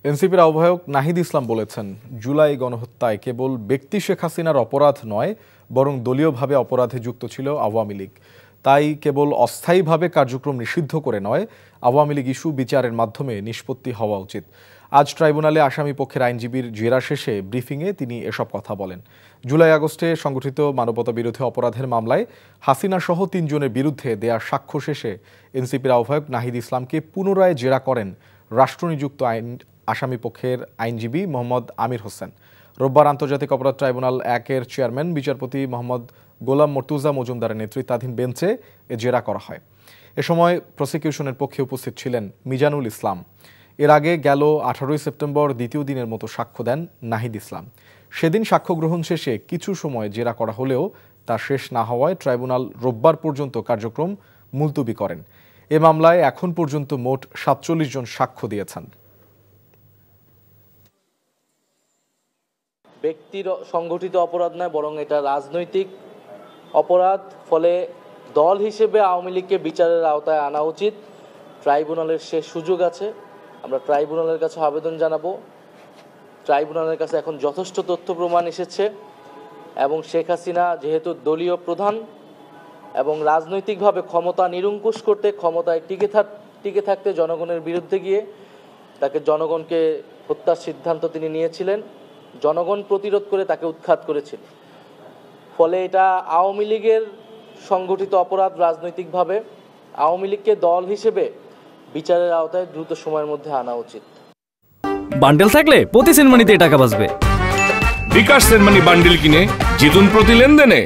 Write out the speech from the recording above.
এনসিপির আহ্বায়ক নাহিদ ইসলাম বলেছেন, জুলাই গণহত্যায় কেবল ব্যক্তি শেখ হাসিনার অপরাধ নয়, বরং দলীয়ভাবে অপরাধে যুক্ত ছিল আওয়ামী লীগ। তাই কেবল অস্থায়ীভাবে কার্যক্রম নিষিদ্ধ করে নয়, আওয়ামী লীগ ইস্যু বিচারের মাধ্যমে নিষ্পত্তি হওয়া উচিত। আজ ট্রাইব্যুনালে আসামি পক্ষের আইনজীবীর জেরা শেষে ব্রিফিংয়ে তিনি এসব কথা বলেন। জুলাই আগস্টে সংগঠিত মানবতাবিরোধী অপরাধের মামলায় হাসিনা সহ ৩ জনের বিরুদ্ধে দেয়া সাক্ষ্য শেষে এনসিপির আহ্বায়ক নাহিদ ইসলামকে পুনরায় জেরা করেন রাষ্ট্রনিযুক্ত আসামি পক্ষের আইনজীবী মোহাম্মদ আমির হোসেন। রোববার আন্তর্জাতিক অপরাধ ট্রাইব্যুনাল ১-এর চেয়ারম্যান বিচারপতি মোহাম্মদ গোলাম মর্তুজা মজুমদারের নেতৃত্বাধীন বেঞ্চে এ জেরা করা হয়। এ সময় প্রসিকিউশনের পক্ষে উপস্থিত ছিলেন মিজানুল ইসলাম। এর আগে গেল ১৮ সেপ্টেম্বর দ্বিতীয় দিনের মতো সাক্ষ্য দেন নাহিদ ইসলাম। সেদিন সাক্ষ্য গ্রহণ শেষে কিছু সময় জেরা করা হলেও তা শেষ না হওয়ায় ট্রাইব্যুনাল রোববার পর্যন্ত কার্যক্রম মুলতবি করেন। এ মামলায় এখন পর্যন্ত মোট ৪৭ জন সাক্ষ্য দিয়েছেন। ব্যক্তির সংগঠিত অপরাধ নয়, বরং এটা রাজনৈতিক অপরাধ। ফলে দল হিসেবে আওয়ামী লীগকে বিচারের আওতায় আনা উচিত। ট্রাইব্যুনালের শেষ সুযোগ আছে, আমরা ট্রাইব্যুনালের কাছে আবেদন জানাবো। ট্রাইব্যুনালের কাছে এখন যথেষ্ট তথ্য প্রমাণ এসেছে এবং শেখ হাসিনা যেহেতু দলীয় প্রধান এবং রাজনৈতিকভাবে ক্ষমতা নিরঙ্কুশ করতে, ক্ষমতায় টিকে থাকতে জনগণের বিরুদ্ধে গিয়ে তাকে জনগণকে হত্যার সিদ্ধান্ত তিনি নিয়েছিলেন, জনগণ প্রতিরোধ করে তাকে উৎখাত করেছিল। ফলে এটা আওয়ামী লীগের সংগঠিত অপরাধ রাজনৈতিকভাবে। আওয়ামী লীগকে দল হিসেবে বিচারের আওতায় দ্রুত সময়ের মধ্যে আনা উচিত। বান্ডেল থাকলে প্রতি সেনমানিতে টাকা বাঁচবে। বিকাশ সেনমানি বান্ডেল কিনে জিতুন প্রতি লেনদেনে।